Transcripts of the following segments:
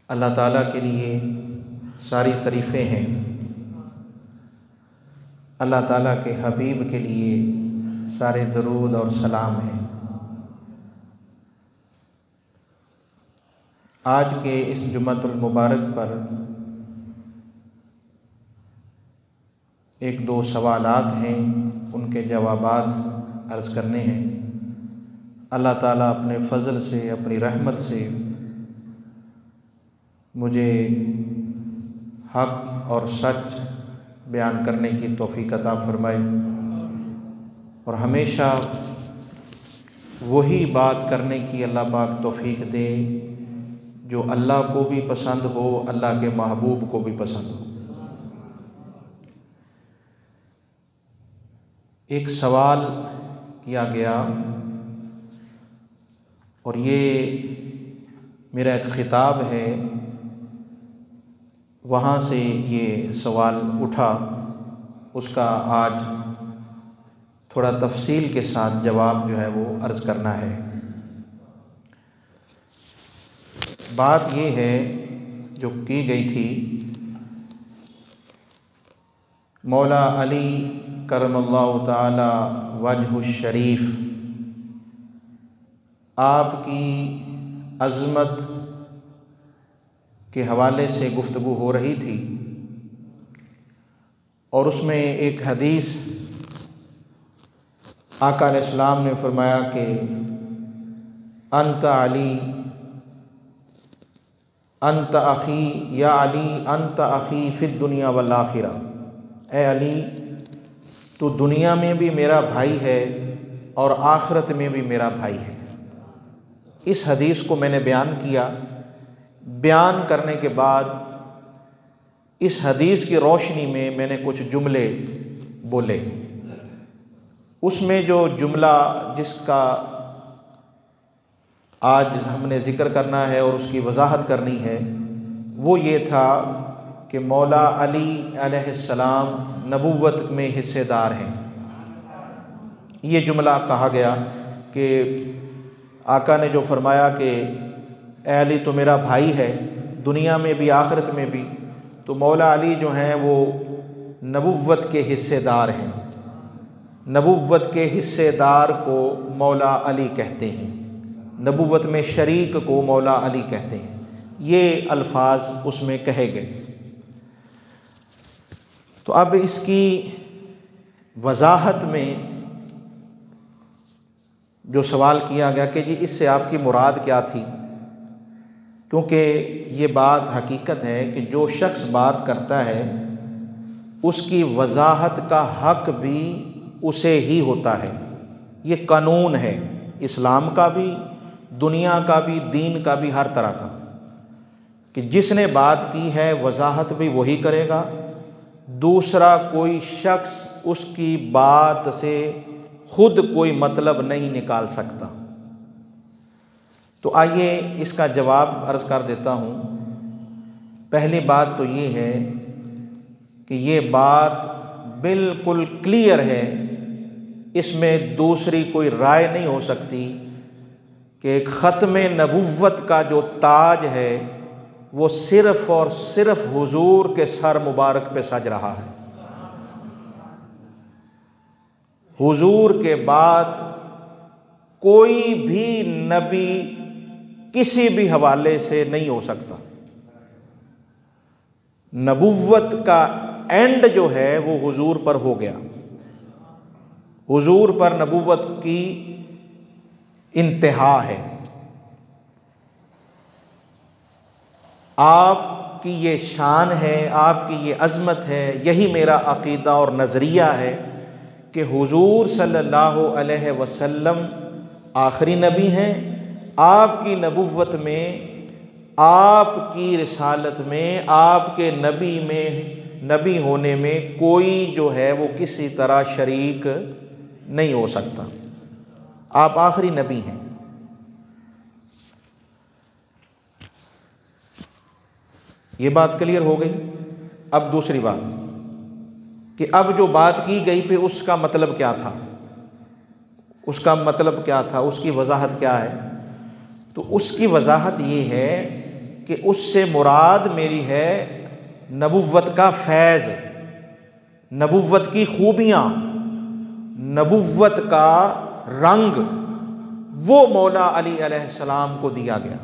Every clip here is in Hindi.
अल्लाह ताला के लिए सारी तारीफ़ें हैं। अल्लाह ताला के हबीब के लिए सारे दरूद और सलाम हैं। आज के इस जुम्मतुल मुबारक पर एक दो सवालात हैं, उनके जवाबात अर्ज़ करने हैं। अल्लाह ताला अपने फ़ज़ल से, अपनी रहमत से मुझे हक़ और सच बयान करने की तौफ़ीक़ अता फ़रमाए और हमेशा वही बात करने की अल्लाह पाक तौफ़ीक़ दे जो अल्लाह को भी पसंद हो, अल्लाह के महबूब को भी पसंद हो। एक सवाल किया गया और ये मेरा एक ख़िताब है, वहाँ से ये सवाल उठा, उसका आज थोड़ा तफसील के साथ जवाब जो है वो अर्ज़ करना है। बात ये है जो की गई थी, मौला अली करमल्लाहु ताला वजहु शरीफ आपकी अज़मत के हवाले से गुफ्तगू हो रही थी और उसमें एक हदीस आका अलैहिस्सलाम ने फरमाया कि अंत अली अंत अख़ी या अली अंत अख़ी फ़िद दुनिया वल आखिरा। ए अली, तो दुनिया में भी मेरा भाई है और आखिरत में भी मेरा भाई है। इस हदीस को मैंने बयान किया। बयान करने के बाद इस हदीस की रोशनी में मैंने कुछ जुमले बोले। उसमें जो जुमला जिसका आज हमने ज़िक्र करना है और उसकी वजाहत करनी है, वो ये था कि मौला अली अलैहिस्सलाम नबुव्वत में हिस्सेदार हैं। ये जुमला कहा गया कि आका ने जो फरमाया कि ए अली तो मेरा भाई है दुनिया में भी आखिरत में भी, तो मौला अली जो हैं वो नबुव्वत के हिस्सेदार हैं। नबुव्वत के हिस्सेदार को मौला अली कहते हैं, नबुव्वत में शरीक को मौला अली कहते हैं। ये अल्फाज उसमें कहे गए। तो अब इसकी वजाहत में जो सवाल किया गया कि जी इससे आपकी मुराद क्या थी, क्योंकि ये बात हकीकत है कि जो शख्स बात करता है उसकी वजाहत का हक़ भी उसे ही होता है। ये कानून है इस्लाम का भी, दुनिया का भी, दीन का भी, हर तरह का, कि जिसने बात की है वजाहत भी वही करेगा। दूसरा कोई शख्स उसकी बात से खुद कोई मतलब नहीं निकाल सकता। तो आइए इसका जवाब अर्ज़ कर देता हूँ। पहली बात तो ये है कि ये बात बिल्कुल क्लियर है, इसमें दूसरी कोई राय नहीं हो सकती कि ख़त्म नबुव्वत का जो ताज है वो सिर्फ़ और सिर्फ़ हुजूर के सर मुबारक पे सज रहा है। हुजूर के बाद कोई भी नबी किसी भी हवाले से नहीं हो सकता। नबुव्वत का एंड जो है वो हुजूर पर हो गया। हुजूर पर नबुव्वत की इंतहा है। आपकी ये शान है, आपकी ये अज़मत है। यही मेरा अक़ीदा और नज़रिया है कि हुजूर सल्लल्लाहु अलैहि वसल्लम आखिरी नबी हैं। आपकी नबुव्वत में, आपकी रिसालत में, आपके नबी होने में कोई जो है वो किसी तरह शरीक नहीं हो सकता। आप आखिरी नबी हैं। ये बात क्लियर हो गई। अब दूसरी बात कि अब जो बात की गई पे उसका मतलब क्या था, उसका मतलब क्या था, उसकी वजाहत क्या है। तो उसकी वजाहत ये है कि उससे मुराद मेरी है नबुव्वत का फैज़, नबुव्वत की खूबियाँ, नबुव्वत का रंग, वो मौला अली अलैहिस्सलाम को दिया गया।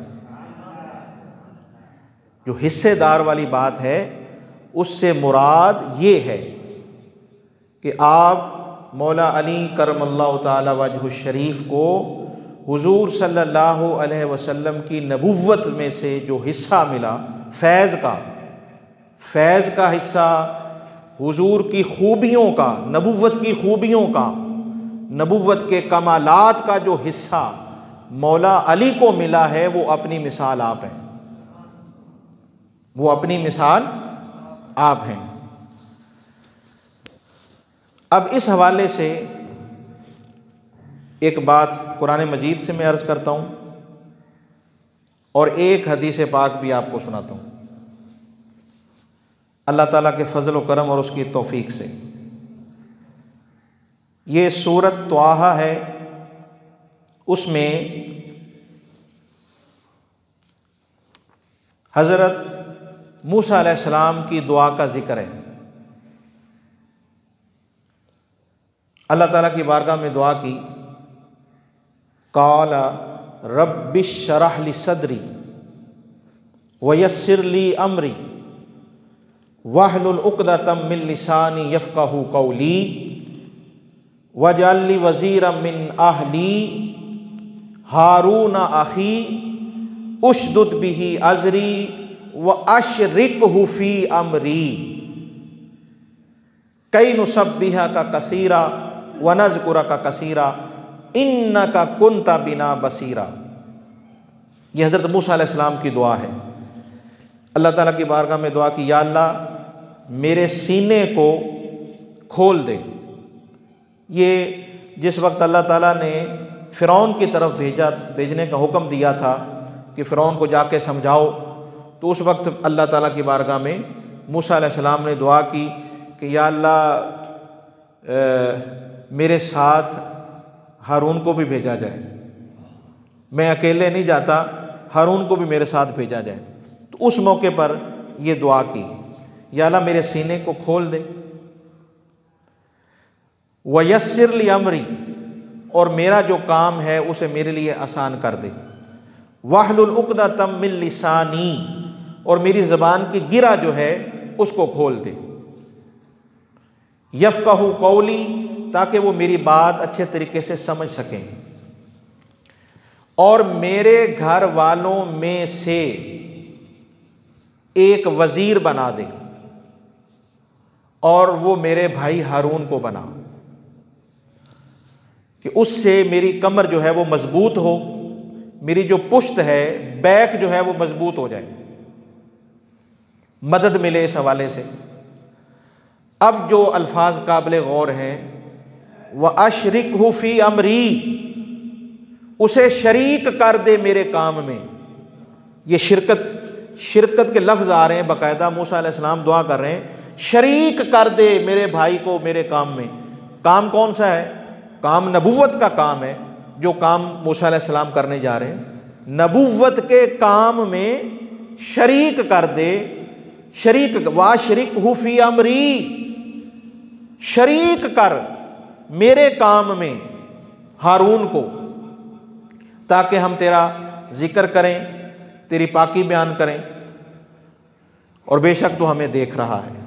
जो हिस्सेदार वाली बात है उससे मुराद ये है कि आप मौला अली करमल्लाहु ताला वजहु शरीफ को हुजूर सल्लल्लाहु अलैहि वसल्लम की नबुव्वत में से जो हिस्सा मिला, फैज़ का हिस्सा, हुजूर की खूबियों का, नबुव्वत की खूबियों का, नबुव्वत के कमालात का जो हिस्सा मौला अली को मिला है, वो अपनी मिसाल आप हैं, वो अपनी मिसाल आप हैं। अब इस हवाले से एक बात कुरान मजीद से मैं अर्ज़ करता हूँ और एक हदीस पाक भी आपको सुनाता हूँ, अल्लाह ताला के फ़ज़ल व करम और उसकी तौफ़ीक़ से। ये सूरत त्वाहा है, उसमें हज़रत मूसा अलैहिस्सलाम की दुआ का ज़िक्र है। अल्लाह ताला की बारगाह में दुआ की, क़ाला रब्बिश्शरह ली सदरी वयस्सिर ली अमरी वहलुल उक़दतम मिन लिसानी यफ़क़हू क़ौली वजअल ली वज़ीरम मिन अहली हारून अख़ी उशदुद बिही अज़री व अशरिकहु फ़ी अमरी कई नुसब्बिहा का कसीरा व नज़कुरा का कसीरा इन्नका कुन्ता बिना बसीरा। यह हज़रत मूसा अलैहिस्सलाम की दुआ है। अल्लाह ताला की बारगाह में दुआ की, या अल्लाह मेरे सीने को खोल दे। ये जिस वक्त अल्लाह ताला ने फ़िरौन की तरफ भेजने का हुक्म दिया था कि फ़िरौन को जाके समझाओ, तो उस वक्त अल्लाह ताला की बारगाह में मूसा अलैहिस्सलाम ने दुआ की कि या अल्लाह मेरे साथ हारून को भी भेजा जाए, मैं अकेले नहीं जाता, हारून को भी मेरे साथ भेजा जाए। तो उस मौके पर यह दुआ की, या अल्लाह मेरे सीने को खोल दे, वयस्सिर ली अमरी, और मेरा जो काम है उसे मेरे लिए आसान कर दे, वहलुल उक़दतम मिन लिसानी, और मेरी ज़बान की गिरा जो है उसको खोल दे, यफ़क़हू क़ौली, ताकि वो मेरी बात अच्छे तरीके से समझ सकें, और मेरे घर वालों में से एक वज़ीर बना दे और वो मेरे भाई हारून को बना, कि उससे मेरी कमर जो है वो मजबूत हो, मेरी जो पुश्त है, बैक जो है वो मजबूत हो जाए, मदद मिले इस हवाले से। अब जो अल्फाज काबिल गौर हैं, व अशरिकहु फ़ी अमरी, उसे शरीक कर दे मेरे काम में। ये शिरकत के लफ्ज़ आ रहे हैं, बाकायदा मूसा अलैहिस्सलाम दुआ कर रहे हैं, शरीक कर दे मेरे भाई को मेरे काम में। काम कौन सा है? काम नबुव्वत का काम है, जो काम मूसा अलैहिस्सलाम करने जा रहे हैं, नबुव्वत के काम में शरीक कर दे, शरीक वाशरिकहु फ़ी अमरी, शरीक कर मेरे काम में हारून को, ताकि हम तेरा ज़िक्र करें, तेरी पाकी बयान करें, और बेशक तो हमें देख रहा है।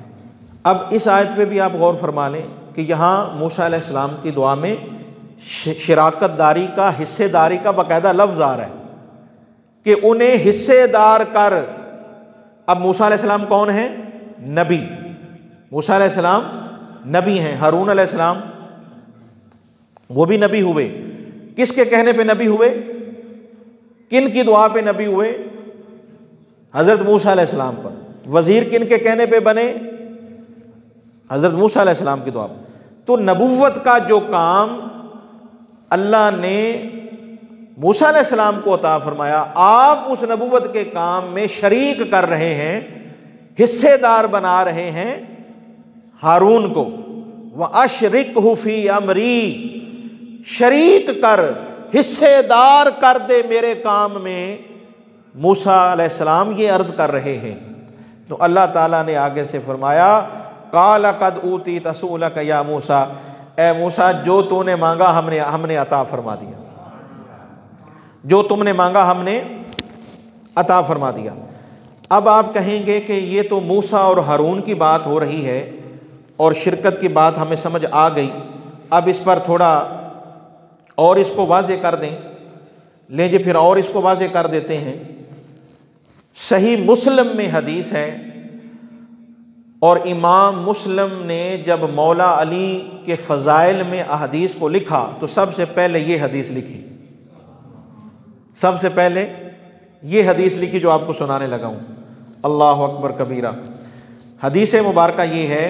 अब इस आयत पे भी आप गौर फरमा लें कि यहाँ मूसा अलैहिस्सलाम की दुआ में शराकतदारी का, हिस्सेदारी का बाकायदा लफ्ज़ आ रहा है कि उन्हें हिस्सेदार कर। अब मूसा अलैहिस्सलाम कौन है? नबी। मूसा अलैहिस्सलाम नबी हैं, हारून अलैहिस्सलाम वो भी नबी हुए। किसके कहने पे नबी हुए? किन की दुआ पे नबी हुए? हज़रत मूसा अलैहिस्सलाम पर। वज़ीर किन के कहने पे बने? हज़रत मूसा अलैहिस्सलाम की दुआ। तो नबुव्वत का जो काम अल्लाह ने मूसा अलैहिस्सलाम को अता फरमाया, आप उस नबुव्वत के काम में शरीक कर रहे हैं, हिस्सेदार बना रहे हैं हारून को। व अशरिकहु फ़ी अमरी, शरीक कर, हिस्सेदार कर दे मेरे काम में मूसा अलैहिस्सलाम ये अर्ज़ कर रहे हैं। तो अल्लाह ताला ने आगे से फरमाया, काला कद ऊती तसूलक या मूसा, ए मूसा जो तूने मांगा हमने अता फरमा दिया, जो तुमने मांगा हमने अता फरमा दिया। अब आप कहेंगे कि ये तो मूसा और हारून की बात हो रही है और शिरकत की बात हमें समझ आ गई, अब इस पर थोड़ा और इसको वाज़े कर दें। ले जी फिर और इसको वाज़े कर देते हैं। सही मुस्लिम में हदीस है और इमाम मुस्लिम ने जब मौला अली के फ़ज़ाइल में अहदीस को लिखा तो सबसे पहले ये हदीस लिखी, सबसे पहले ये हदीस लिखी जो आपको सुनाने लगा हूँ। अल्लाह अकबर कबीरा। हदीस मुबारक ये है,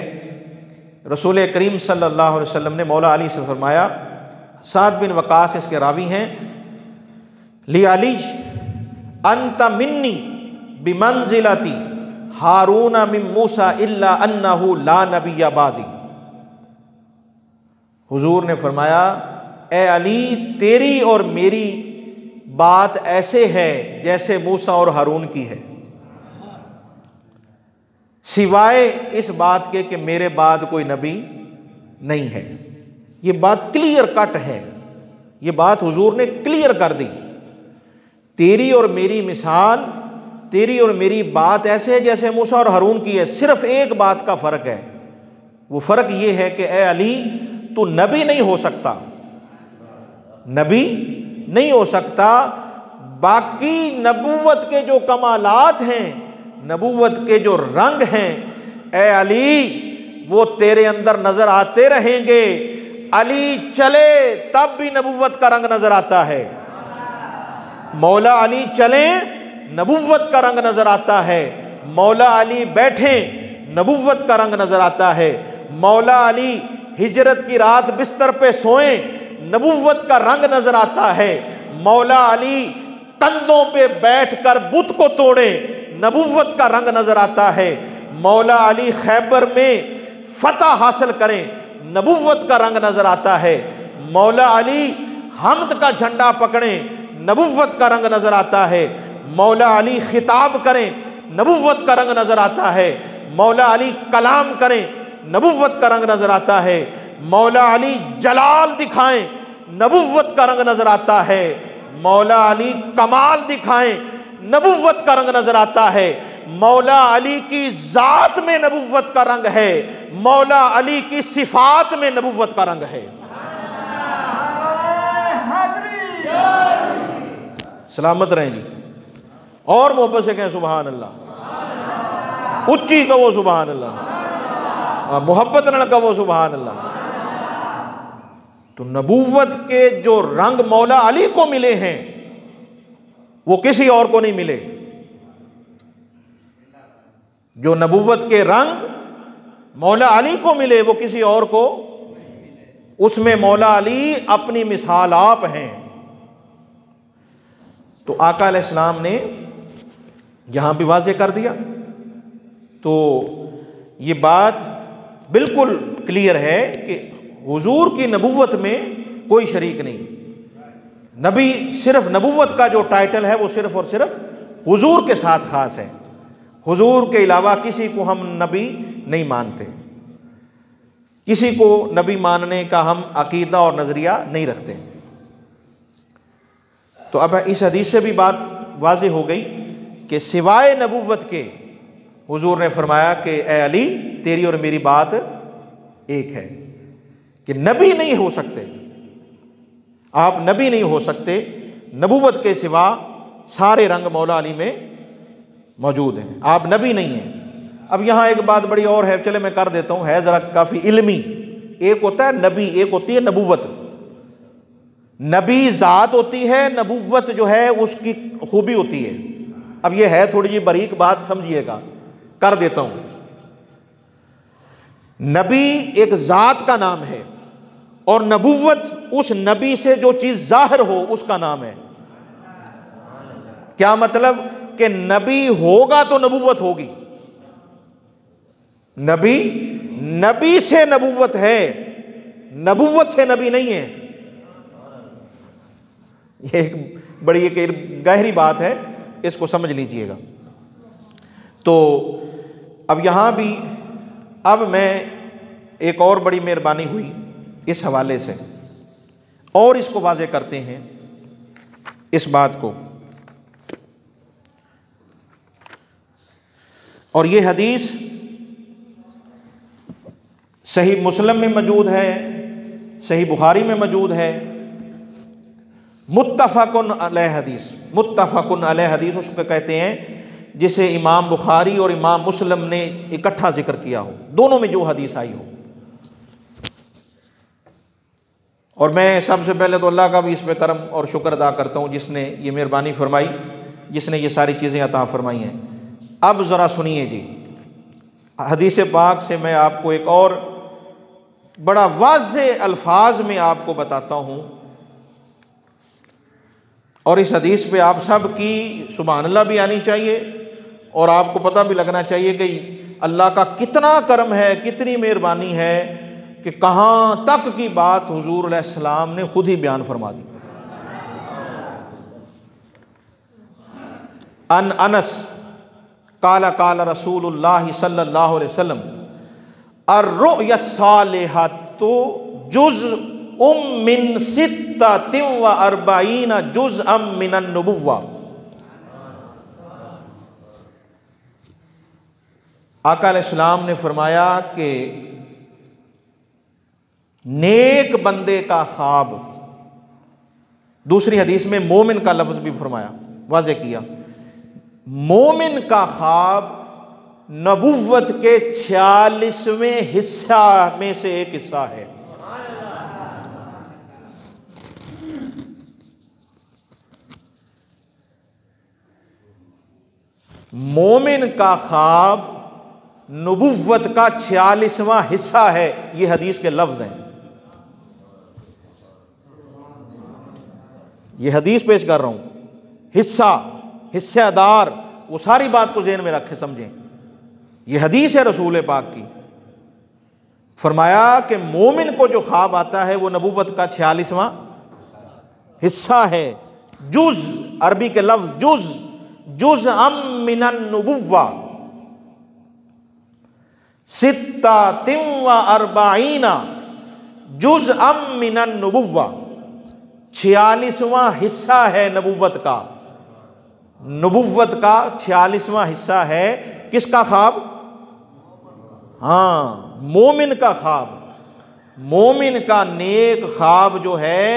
रसूल करीम सल्लल्लाहु अलैहि वसल्लम ने मौला अली से फरमाया, साद बिन वकास इसके रावी हैं, ली अली अंत मिन्नी बिमंजिलती हारून मिन मूसा इल्ला अन्नहु ला नबिय्य बादी। हुजूर ने फरमाया, ए अली तेरी और मेरी बात ऐसे है जैसे मूसा और हारून की है, सिवाय इस बात के कि मेरे बाद कोई नबी नहीं है। ये बात क्लियर कट है, ये बात हुजूर ने क्लियर कर दी। तेरी और मेरी मिसाल, तेरी और मेरी बात ऐसे है जैसे मूसा और हारून की है, सिर्फ एक बात का फ़र्क है, वो फ़र्क ये है कि ए अली तू नबी नहीं हो सकता, नबी नहीं हो सकता, बाकी नबूवत के जो कमालात हैं, नबूवत के जो रंग हैं, ए अली वो तेरे अंदर नज़र आते रहेंगे। अली चले तब भी नबूवत का रंग नज़र आता है, मौला अली चले नबूवत का रंग नज़र आता है, मौला अली बैठे नबूवत का रंग नज़र आता है, मौला अली हिजरत की रात बिस्तर पे सोएं नबूवत का रंग नज़र आता है, मौला अली कंधों पे बैठकर बुत को तोड़े नबूवत का रंग नज़र आता है, मौला अली खैबर में फतह हासिल करें नबूवत का रंग नज़र आता है, मौला अली हम्द का झंडा पकड़ें नबूवत का रंग नज़र आता है, मौला अली खिताब करें नबूवत का रंग नज़र आता है, मौला अली कलाम करें नबूवत का रंग नज़र आता है, मौला अली जलाल दिखाएं नबूवत का रंग नज़र आता है, मौला अली कमाल दिखाएं नबूवत का रंग नज़र आता है, मौला अली की ज़ात में नबूवत का रंग है, मौला अली की सिफात में नबूवत का रंग है। सलामत रहें जी, और मोहब्बत से कहें सुभान अल्लाह, उच्ची कहो सुभान अल्लाह, मोहब्बत न कहो सुभान अल्लाह। तो नबूवत के जो रंग मौला अली को मिले हैं वो किसी और को नहीं मिले, जो नबूवत के रंग मौला अली को मिले वो किसी और को, उसमें मौला अली अपनी मिसाल आप हैं। तो आका अलैहिस्सलाम ने यहाँ भी वाज़े कर दिया। तो ये बात बिल्कुल क्लियर है कि हुजूर की नबूवत में कोई शरीक नहीं, नबी सिर्फ नबूवत का जो टाइटल है वो सिर्फ और सिर्फ हुजूर के साथ ख़ास है, हुजूर के अलावा किसी को हम नबी नहीं मानते, किसी को नबी मानने का हम अकीदा और नज़रिया नहीं रखते। तो अब इस हदीस से भी बात वाज़े हो गई कि सिवाय नबूवत के हुजूर ने फरमाया कि ए अली तेरी और मेरी बात एक है कि नबी नहीं हो सकते, आप नबी नहीं हो सकते, नबूवत के सिवा सारे रंग मौला अली में मौजूद हैं, आप नबी नहीं हैं। अब यहाँ एक बात बड़ी और है, चले मैं कर देता हूँ, है ज़रा काफ़ी इल्मी। एक होता है नबी, एक होती है नबूवत। नबी ज़ात होती है, नबूवत जो है उसकी खूबी होती है। अब ये है थोड़ी जी बारीक बात, समझिएगा, कर देता हूँ। नबी एक ज़ात का नाम है और नबूवत उस नबी से जो चीज़ ज़ाहिर हो उसका नाम है। क्या मतलब कि नबी होगा तो नबूवत होगी, नबी नबी से नबूवत है, नबूवत से नबी नहीं है। ये एक बड़ी एक गहरी बात है, इसको समझ लीजिएगा। तो अब यहाँ भी अब मैं एक और बड़ी मेहरबानी हुई इस हवाले से, और इसको वाज़े करते हैं इस बात को। और ये हदीस सही मुस्लिम में मौजूद है, सही बुखारी में मौजूद है। मुत्तफ़क़ुन अलैह हदीस, मुत्तफ़क़ुन अलैह हदीस उसको कहते हैं जिसे इमाम बुखारी और इमाम मुस्लिम ने इकट्ठा जिक्र किया हो, दोनों में जो हदीस आई हो। और मैं सबसे पहले तो अल्लाह का भी इस पर करम और शुक्र अदा करता हूँ जिसने ये मेहरबानी फरमाई, जिसने ये सारी चीज़ें अता फरमाई हैं। अब ज़रा सुनिए जी, हदीस पाक से मैं आपको एक और बड़ा वाज़े अल्फाज में आपको बताता हूँ, और इस हदीस पे आप सब की सुभान अल्लाह भी आनी चाहिए, और आपको पता भी लगना चाहिए कि अल्लाह का कितना करम है, कितनी मेहरबानी है कि कहाँ तक की बात हुजूर अलैहिस्सलाम ने खुद ही बयान फरमा दी। अनस काला काला रसूलुल्लाह सल्लल्लाहु अलैहि वसल्लम अर्रुया सालिहतु जुज़उम मिन सित्ततिन व अर्बईना जुज़अम मिनन नुबुव्वा। आका अलैहिस्सलाम ने फरमाया कि नेक बंदे का ख्वाब, दूसरी हदीस में मोमिन का लफ्ज़ भी फरमाया, वाज़े किया, मोमिन का ख्वाब नबुव्वत के 46वें हिस्सा में से एक हिस्सा है। मोमिन का ख्वाब नबुव्वत का 46वां हिस्सा है, ये हदीस के लफ्ज़ हैं। ये हदीस पेश कर रहा हूं, हिस्सा, हिस्सेदार, वो सारी बात को ज़हन में रखें, समझें। ये हदीस है रसूल पाक की। फरमाया कि मोमिन को जो ख्वाब आता है वो नबूवत का 46वां हिस्सा है। जुज़, अरबी के लफ्ज़ जुज़, जुज़अम मिनन नुबुव्वा, सित्ततिन व अर्बईना जुज़अम मिनन नुबुव्वा, 46वां हिस्सा है नबुव्वत का। नबुव्वत का 46वां हिस्सा है किसका ख्वाब? हाँ, मोमिन का ख्वाब। मोमिन का नेक ख्वाब जो है,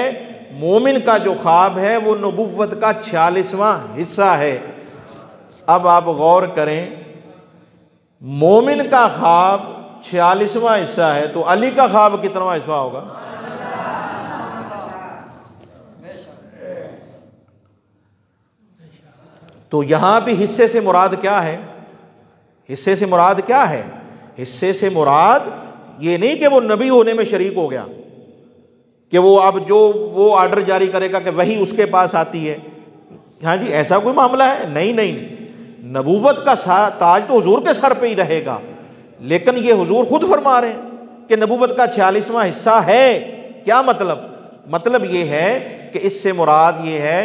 मोमिन का जो ख्वाब है वो नबुव्वत का 46वां हिस्सा है। अब आप गौर करें, मोमिन का ख्वाब 46वां हिस्सा है तो अली का ख्वाब कितनावां हिस्सा होगा? तो यहां भी हिस्से से मुराद क्या है? हिस्से से मुराद क्या है? हिस्से से मुराद ये नहीं कि वो नबी होने में शरीक हो गया, कि वो अब जो वो आर्डर जारी करेगा कि वही उसके पास आती है। हाँ जी, ऐसा कोई मामला है? नहीं नहीं, नबूवत का ताज तो हुजूर के सर पे ही रहेगा, लेकिन ये हुजूर खुद फरमा रहे हैं कि नबूवत का 46वां हिस्सा है। क्या मतलब? मतलब ये है कि इससे मुराद ये है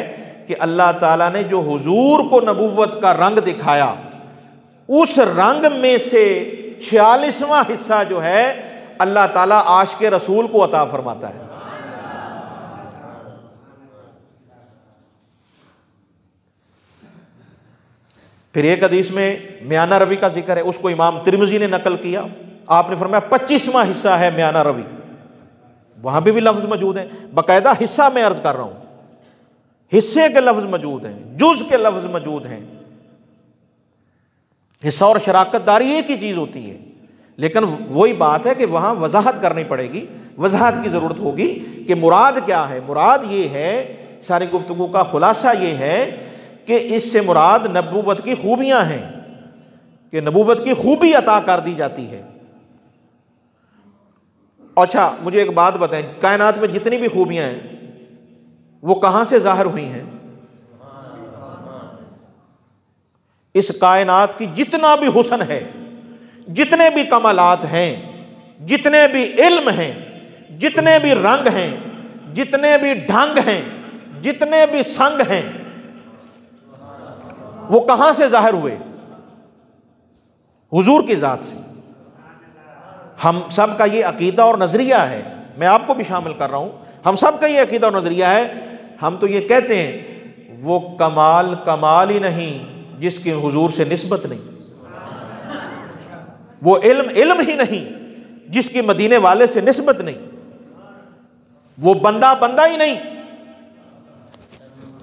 कि अल्लाह ताला ने जो हुजूर को नबूवत का रंग दिखाया, उस रंग में से 46वां हिस्सा जो है अल्लाह ताला आशिक़े रसूल को अता फरमाता है। फिर एक हदीस में म्याना रवी का जिक्र है, उसको इमाम तिरमिज़ी ने नकल किया। आपने फरमाया 25वां हिस्सा है म्याना रवी। वहां भी लफ्ज़ मौजूद है, बाकायदा हिस्सा में अर्ज कर रहा हूं, हिस्से के लफ्ज़ मौजूद हैं, जुज़ के लफ्ज़ मौजूद हैं। हिस्सा और शराकतदारी एक ही चीज़ होती है, लेकिन वही बात है कि वहाँ वजाहत करनी पड़ेगी, वजाहत की ज़रूरत होगी कि मुराद क्या है। मुराद ये है, सारी गुफ्तगू का खुलासा ये है कि इससे मुराद नबूवत की खूबियाँ हैं, कि नबूवत की खूबी अता कर दी जाती है। अच्छा, मुझे एक बात बताएं, कायनात में जितनी भी खूबियाँ हैं वो कहाँ से ज़ाहिर हुई हैं? इस कायनात की जितना भी हुस्न है, जितने भी कमालात हैं, जितने भी इल्म हैं, जितने भी रंग हैं, जितने भी ढंग हैं, जितने भी संग हैं, वो कहां से जाहिर हुए? हुजूर की ज़ात से। हम सब का ये अकीदा और नज़रिया है, मैं आपको भी शामिल कर रहा हूं, हम सब का ये अकीदा और नज़रिया है। हम तो ये कहते हैं वो कमाल कमाल ही नहीं जिसकी हुजूर से निस्बत नहीं, वो इल्म इल्म ही नहीं जिसकी मदीने वाले से निस्बत नहीं, वो बंदा बंदा ही नहीं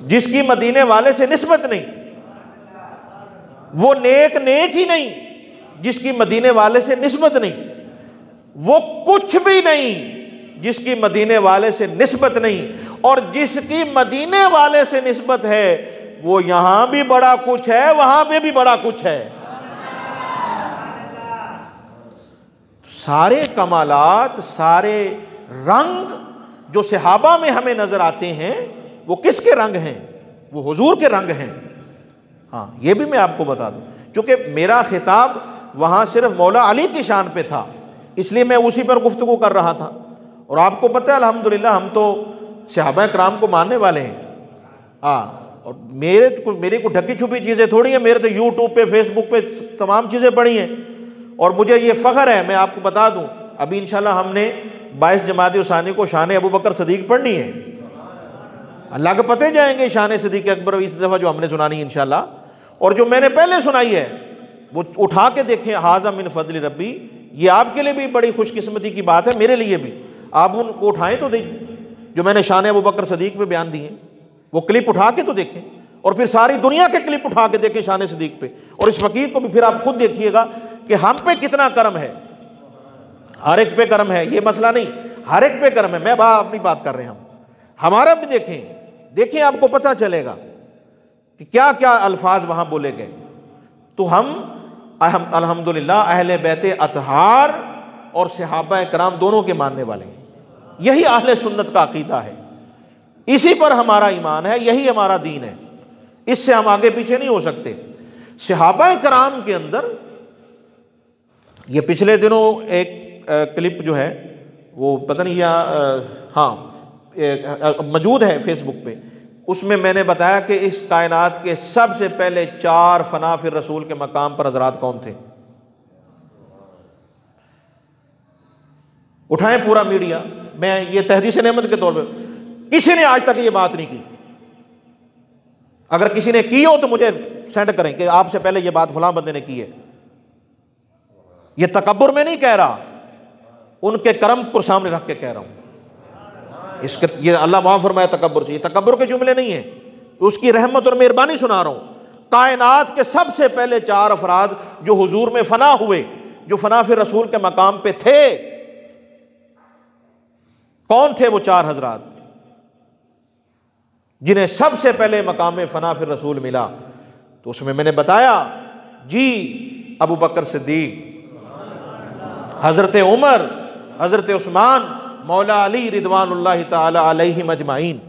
जिसकी मदीने वाले से निस्बत नहीं, वो नेक नेक ही नहीं जिसकी मदीने वाले से निस्बत नहीं, वो कुछ भी नहीं जिसकी मदीने वाले से निस्बत नहीं, और जिसकी मदीने वाले से निस्बत है वो यहां भी बड़ा कुछ है, वहां पे भी बड़ा कुछ है। सारे कमालात, सारे रंग जो सहाबा में हमें नजर आते हैं वो किसके रंग हैं? वो हुजूर के रंग हैं। हाँ, ये भी मैं आपको बता दूं, चूंकि मेरा खिताब वहां सिर्फ मौला अली की शान पे था, इसलिए मैं उसी पर गुफ्तगू कर रहा था। और आपको पता है अल्हम्दुलिल्लाह हम तो सहाबा कराम को मानने वाले हैं। हाँ, और मेरे को ढकी छुपी चीज़ें थोड़ी हैं, मेरे तो यूट्यूब पे फेसबुक पे तमाम चीज़ें पड़ी हैं। और मुझे ये फ़ख्र है, मैं आपको बता दूं, अभी इंशाल्लाह हमने 22 जमात उसानी को शान अबू बकर सदीक पढ़नी है। अल्लाह के पते जाएंगे शान सदीक अकबर इस दफ़ा जो हमने सुनानी है इंशाल्लाह। और जो मैंने पहले सुनाई है वो उठा के देखें, हाज़ा मिन फज़ल रब्बी, ये आपके लिए भी बड़ी खुशकिस्मती की बात है, मेरे लिए भी। आप उनको उठाएं तो जो मैंने शान अबू बकर सदीक पे बयान दिए वो क्लिप उठा के तो देखें, और फिर सारी दुनिया के क्लिप उठा के देखें शान सदीक पे, और इस फ़कीर को भी फिर आप खुद देखिएगा कि हम पे कितना करम है। हर एक पे करम है, ये मसला नहीं, हर एक पे करम है। मैं अपनी बात कर रहे हैं, हम हमारा भी देखें आपको पता चलेगा कि क्या क्या अल्फाज वहां बोले गए। तो हम अल्हम्दुलिल्लाह अहले बैते अतहार और सहाबा कराम दोनों के मानने वाले हैं। यही अहले सुन्नत का अकीदा है, इसी पर हमारा ईमान है, यही हमारा दीन है, इससे हम आगे पीछे नहीं हो सकते। सहाबा कराम के अंदर ये पिछले दिनों एक क्लिप जो है वो पता नहीं या मौजूद है फेसबुक पे, उसमें मैंने बताया कि इस कायनात के सबसे पहले 4 फना फिर रसूल के मकाम पर हजरात कौन थे। उठाएं पूरा मीडिया, मैं ये तहदीस नेमत के तौर पर, किसी ने आज तक ये बात नहीं की। अगर किसी ने की हो तो मुझे सेंड करें कि आपसे पहले ये बात फलां बंदे ने की है। ये तकब्बुर में नहीं कह रहा, उनके करम को सामने रख के कह रहा हूं। इसके ये अल्लाह माफ़ फरमाए तकब्बुर से, ये तकब्बुर के जुमले नहीं है, उसकी रहमत और मेहरबानी सुना रहा हूं। कायनात के सबसे पहले 4 अफराद जो हुजूर में फना हुए, जो फना फिर रसूल के मकाम पे थे, कौन थे वो 4 हजरात जिन्हें सबसे पहले मकाम फना फिर रसूल मिला? तो उसमें मैंने बताया जी, अबू बकर सिद्दीक, हजरत उमर, हजरत उस्मान, मौला अली रिदवानुल्लाह ताला अलैहिम अजमाइन।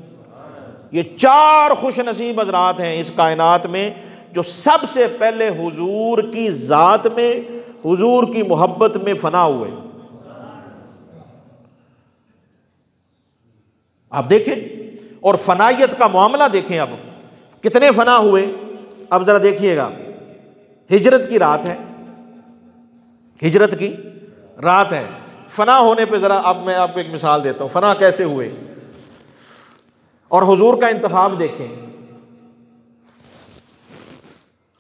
ये 4 खुश नसीब हजरात हैं इस कायनात में जो सबसे पहले हुजूर की ज़ात में, हुजूर की मोहब्बत में फना हुए। आप देखें, और फनायत का मामला देखें, अब कितने फना हुए। अब जरा देखिएगा, हिजरत की रात है, हिजरत की रात है, फना होने पे ज़रा अब मैं आपको एक मिसाल देता हूँ फना कैसे हुए। और हुजूर का इंतखाब देखें,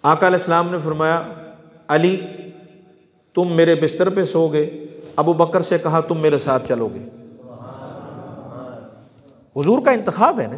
आका अलैहिस्सलाम ने फरमाया अली तुम मेरे बिस्तर पे सोगे, अबू बकर से कहा तुम मेरे साथ चलोगे। हुजूर का इंतखाब है ना।